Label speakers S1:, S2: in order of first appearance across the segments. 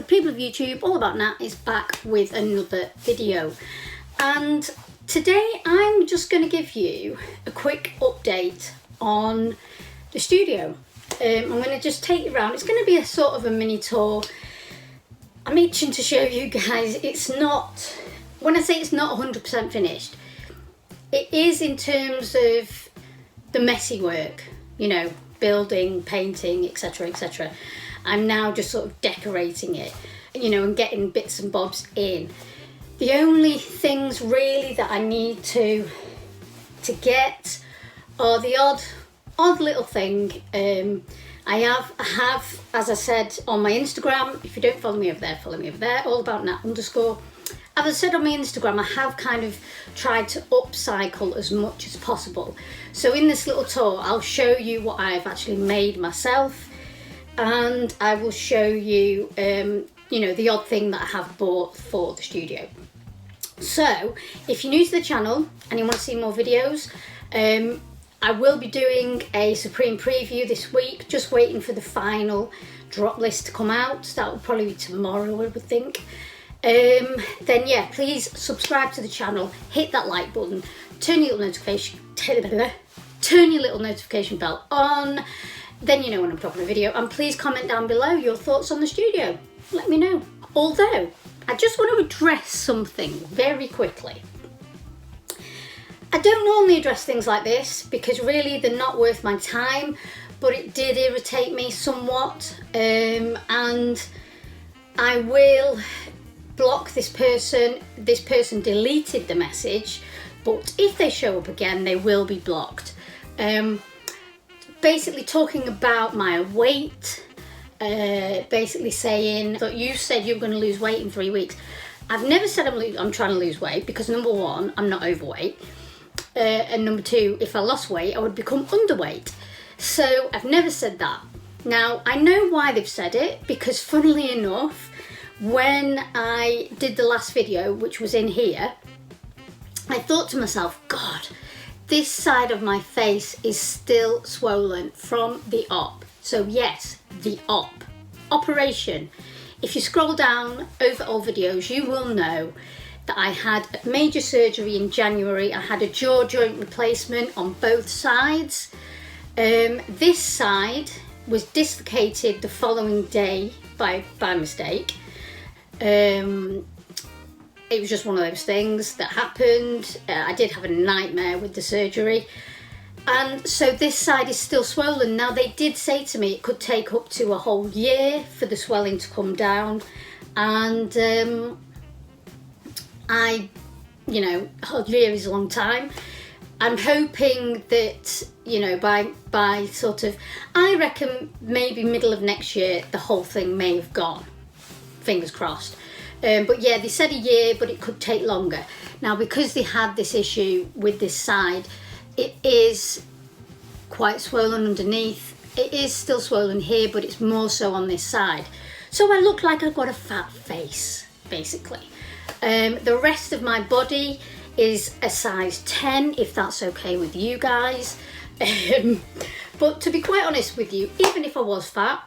S1: people of YouTube, All About Nat is back with another video. And today I'm just going to give you a quick update on the studio. I'm going to just take you around. It's going to be a sort of a mini tour. I'm itching to show you guys. It's not, when I say it's not 100% finished, it is in terms of the messy work, you know, building, painting, etc, etc. I'm now just sort of decorating it, you know, and getting bits and bobs in. The only things really that I need to get are the odd little thing. I have, as I said on my Instagram, if you don't follow me over there, follow me over there, All About Nat _. As I said on my Instagram, I have kind of tried to upcycle as much as possible. So in this little tour, I'll show you what I've actually made myself, and I will show you, you know, the odd thing that I have bought for the studio. So if you're new to the channel and you want to see more videos, I will be doing a Supreme preview this week, just waiting for the final drop list to come out. That will probably be tomorrow, I would think. Then yeah, please subscribe to the channel, hit that like button, turn your little notification bell on, then you know when I'm dropping a video, and please comment down below your thoughts on the studio. Let me know. Although, I just want to address something very quickly. I don't normally address things like this because really they're not worth my time, but it did irritate me somewhat, and I will block this person. This person deleted the message, but if they show up again, they will be blocked. Basically talking about my weight, basically saying that you said you were going to lose weight in 3 weeks. I've never said I'm trying to lose weight, because number one, I'm not overweight, and number two, if I lost weight, I would become underweight. So I've never said that. Now, I know why they've said it, because funnily enough, when I did the last video, which was in here, I thought to myself, God, this side of my face is still swollen from the op. So yes, the operation. If you scroll down over old videos, you will know that I had major surgery in January. I had a jaw joint replacement on both sides. This side was dislocated the following day by mistake. It was just one of those things that happened. I did have a nightmare with the surgery, and so this side is still swollen. Now, they did say to me it could take up to a whole year for the swelling to come down, and you know, a whole year is a long time. I'm hoping that, you know, by sort of, I reckon maybe middle of next year, the whole thing may have gone. Fingers crossed. But yeah, they said a year, but it could take longer. Now, because they had this issue with this side, it is quite swollen underneath. It is still swollen here, but it's more so on this side. So I look like I've got a fat face, basically. The rest of my body is a size 10, if that's okay with you guys. But to be quite honest with you, even if I was fat,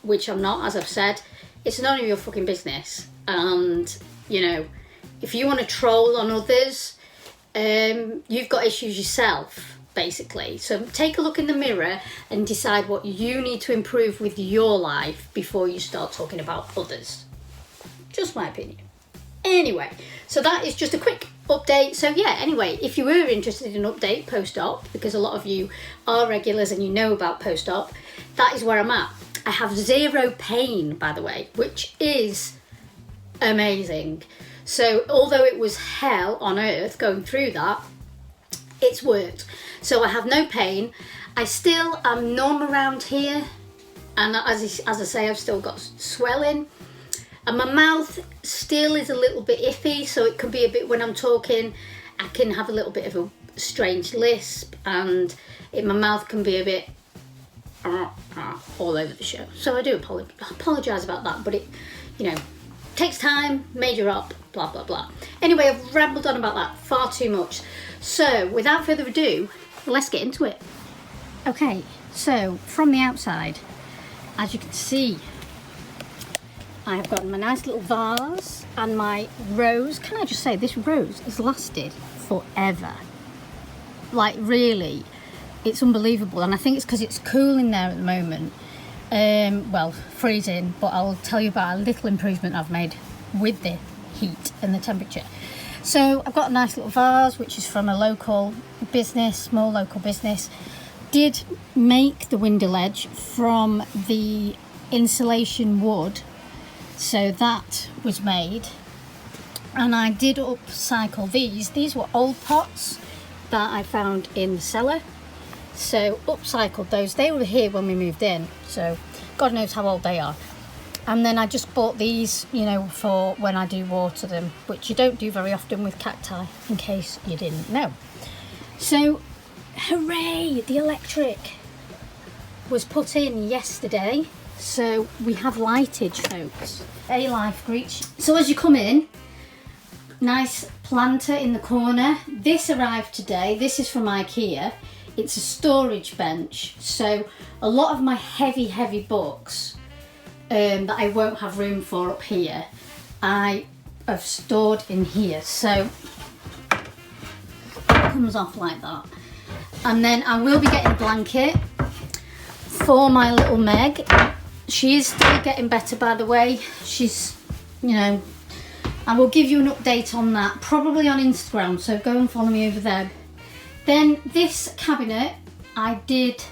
S1: which I'm not, as I've said, it's none of your fucking business. And, you know, if you want to troll on others, you've got issues yourself, basically. So take a look in the mirror and decide what you need to improve with your life before you start talking about others. Just my opinion. Anyway, so that is just a quick update. So yeah, anyway, if you were interested in an update post-op, because a lot of you are regulars and you know about post-op, that is where I'm at. I have zero pain, by the way, which is amazing. So although it was hell on earth going through that, it's worked. So I have no pain. I still am numb around here, and as I say, I've still got swelling, and my mouth still is a little bit iffy, so it can be a bit, when I'm talking, I can have a little bit of a strange lisp, and my mouth can be a bit all over the show. So I do apologise about that, but it, you know, takes time, major up, blah blah blah. Anyway, I've rambled on about that far too much. So without further ado, let's get into it. Okay, so from the outside, as you can see, I have got my nice little vase and my rose. Can I just say, this rose has lasted forever. Like, really, it's unbelievable. And I think it's because it's cool in there at the moment. Well, freezing, but I'll tell you about a little improvement I've made with the heat and the temperature. So I've got a nice little vase, which is from a local business, small local business. Did make the window ledge from the insulation wood, so that was made. And I did upcycle these. These were old pots that I found in the cellar. So upcycled those. They were here when we moved in, so God knows how old they are. And then I just bought these, you know, for when I do water them, which you don't do very often with cacti, in case you didn't know. So, hooray, the electric was put in yesterday. So we have lightage, folks. A-Life Reach. So as you come in, nice planter in the corner. This arrived today. This is from IKEA. It's a storage bench. So a lot of my heavy books that I won't have room for up here, I have stored in here. So it comes off like that. And then I will be getting a blanket for my little Meg. She is still getting better, by the way. She's, you know, I will give you an update on that, probably on Instagram, so go and follow me over there. Then this cabinet, I did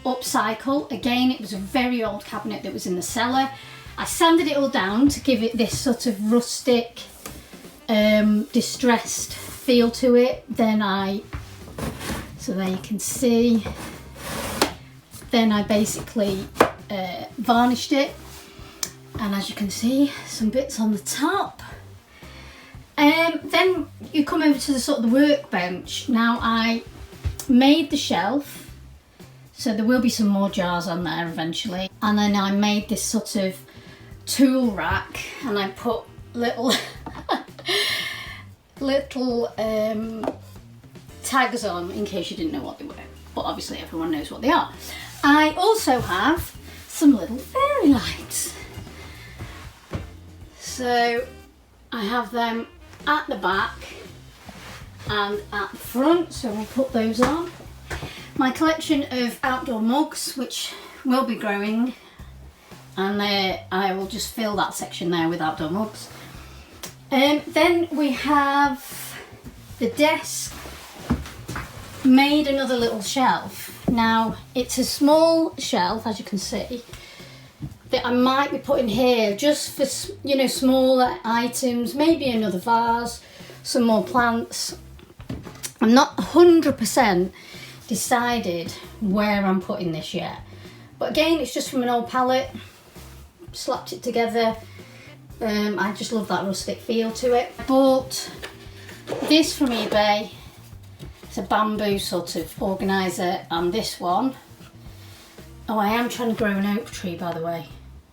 S1: upcycle. Again, it was a very old cabinet that was in the cellar. I sanded it all down to give it this sort of rustic, distressed feel to it. Then so there you can see, then I basically varnished it, and as you can see, some bits on the top. Then you come over to the sort of the workbench. Now I made the shelf, so there will be some more jars on there eventually. And then I made this sort of tool rack, and I put little tags on in case you didn't know what they were. But obviously everyone knows what they are. I also have some little fairy lights. So I have them at the back and at the front, so we'll put those on. My collection of outdoor mugs, which will be growing, and I will just fill that section there with outdoor mugs. Then we have the desk. Made another little shelf. Now it's a small shelf, as you can see, that I might be putting here just for, you know, smaller items, maybe another vase, some more plants. I'm not 100% decided where I'm putting this yet, but again, it's just from an old palette, slapped it together. I just love that rustic feel to it. I bought this from eBay. It's a bamboo sort of organiser, and this one, oh, I am trying to grow an oak tree, by the way.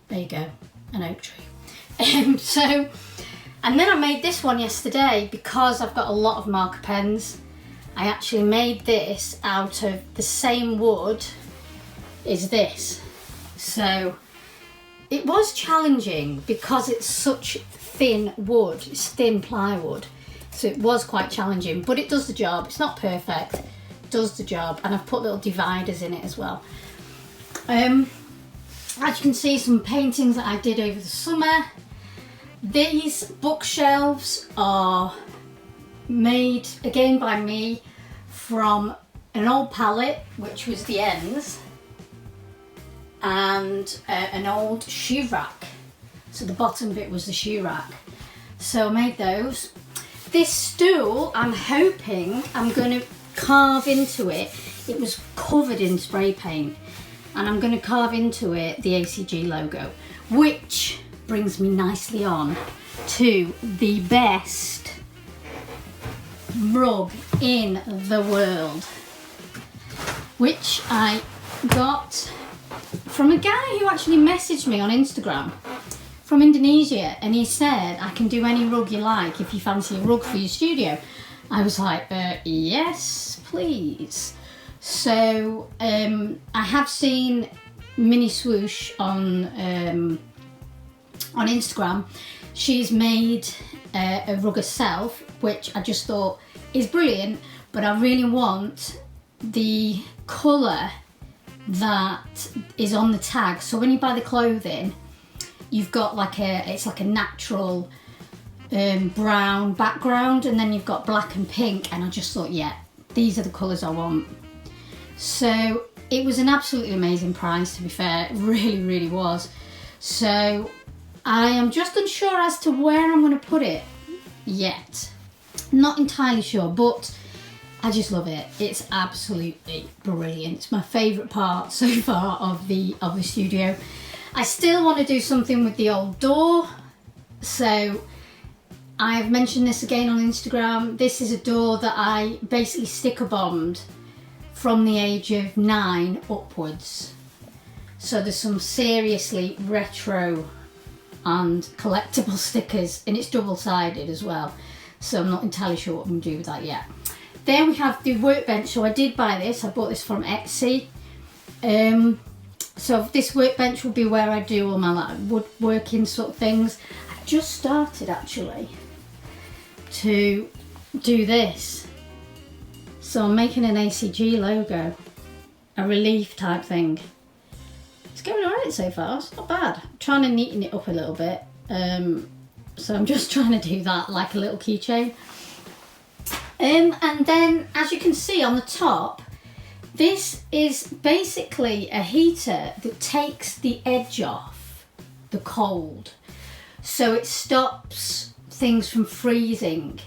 S1: There you go, an oak tree. And then I made this one yesterday because I've got a lot of marker pens. I actually made this out of the same wood as this. So it was challenging because it's such thin wood, it's thin plywood. So it was quite challenging, but it does the job. It's not perfect, it does the job. And I've put little dividers in it as well. As you can see, some paintings that I did over the summer. These bookshelves are made again by me from an old palette, which was the ends, and an old shoe rack. So the bottom bit was the shoe rack. So I made those. This stool, I'm hoping I'm going to carve into it. It was covered in spray paint, and I'm going to carve into it the ACG logo, which brings me nicely on to the best rug in the world, which I got from a guy who actually messaged me on Instagram from Indonesia, and he said, I can do any rug you like if you fancy a rug for your studio. I was like, yes, please. So I have seen Mini Swoosh on Instagram, she's made a rug herself, which I just thought is brilliant, but I really want the colour that is on the tag. So when you buy the clothing, you've got like it's like a natural brown background, and then you've got black and pink, and I just thought, yeah, these are the colours I want. So it was an absolutely amazing price, to be fair. It really, really was. So I am just unsure as to where I'm going to put it yet. Not entirely sure, but I just love it. It's absolutely brilliant. It's my favourite part so far of the studio. I still want to do something with the old door. So I've mentioned this again on Instagram. This is a door that I basically sticker bombed from the age of 9 upwards. So there's some seriously retro and collectible stickers, and it's double-sided as well. So I'm not entirely sure what I'm going to do with that yet. Then we have the workbench. So I did buy this. I bought this from Etsy. So this workbench will be where I do all my like woodworking sort of things. I've just started actually to do this. So I'm making an ACG logo, a relief type thing. It's going alright so far, it's not bad. I'm trying to neaten it up a little bit. So I'm just trying to do that like a little keychain. And then, as you can see on the top, this is basically a heater that takes the edge off the cold. So it stops things from freezing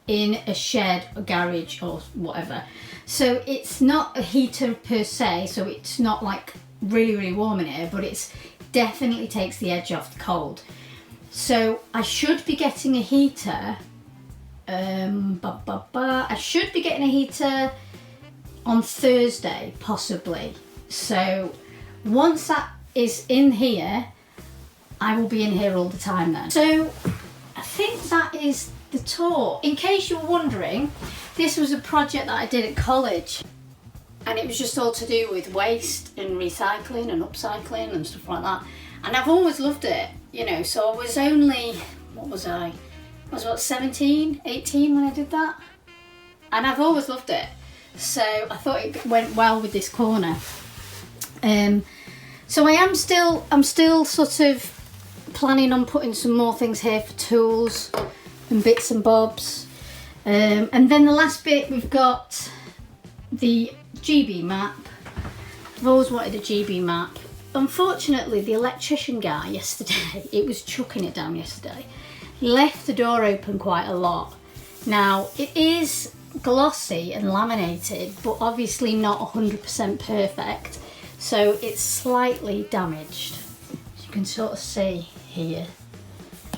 S1: in a shed or garage or whatever. So it's not a heater per se, so it's not like really, really warm in here, but it's definitely takes the edge off the cold. So I should be getting a heater. I should be getting a heater on Thursday, possibly. So once that is in here, I will be in here all the time then. So I think that is the tour. In case you were wondering, this was a project that I did at college, and it was just all to do with waste and recycling and upcycling and stuff like that. And I've always loved it, you know. So I was only, what was I? I was about 17, 18 when I did that. And I've always loved it. So I thought it went well with this corner. So I'm still sort of planning on putting some more things here for tools and bits and bobs. And then the last bit, we've got the GB map. I've always wanted a GB map. Unfortunately, the electrician guy yesterday, it was chucking it down yesterday, left the door open quite a lot. Now, it is glossy and laminated, but obviously not 100% perfect. So it's slightly damaged. As you can sort of see here.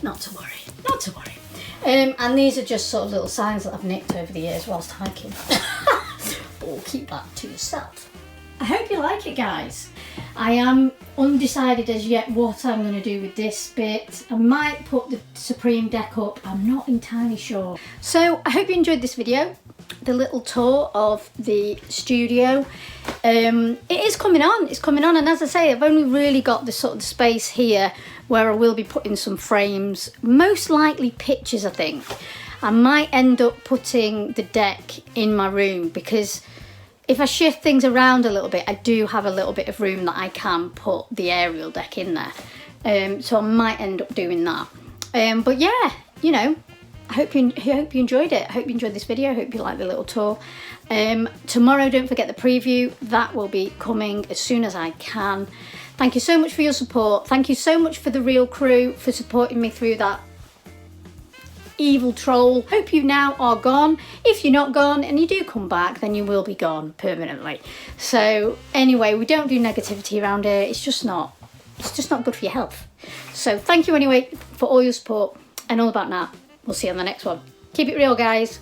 S1: Not to worry, not to worry. And these are just sort of little signs that I've nicked over the years whilst hiking. But we'll keep that to yourself. I hope you like it, guys. I am undecided as yet what I'm going to do with this bit. I might put the Supreme deck up, I'm not entirely sure. So I hope you enjoyed this video, the little tour of the studio. It is coming on, it's coming on, and as I say, I've only really got the sort of space here where I will be putting some frames, most likely pictures I think. I might end up putting the deck in my room, because if I shift things around a little bit, I do have a little bit of room that I can put the aerial deck in there. So I might end up doing that. But yeah, you know, I hope you enjoyed it. I hope you enjoyed this video. I hope you liked the little tour. Tomorrow, don't forget the preview. That will be coming as soon as I can. Thank you so much for your support. Thank you so much for the Real Crew for supporting me through that evil troll. Hope you now are gone. If you're not gone and you do come back, then you will be gone permanently. So anyway, we don't do negativity around here. It's just not good for your health. So thank you anyway for all your support, and all about now. We'll see you on the next one. Keep it real, guys.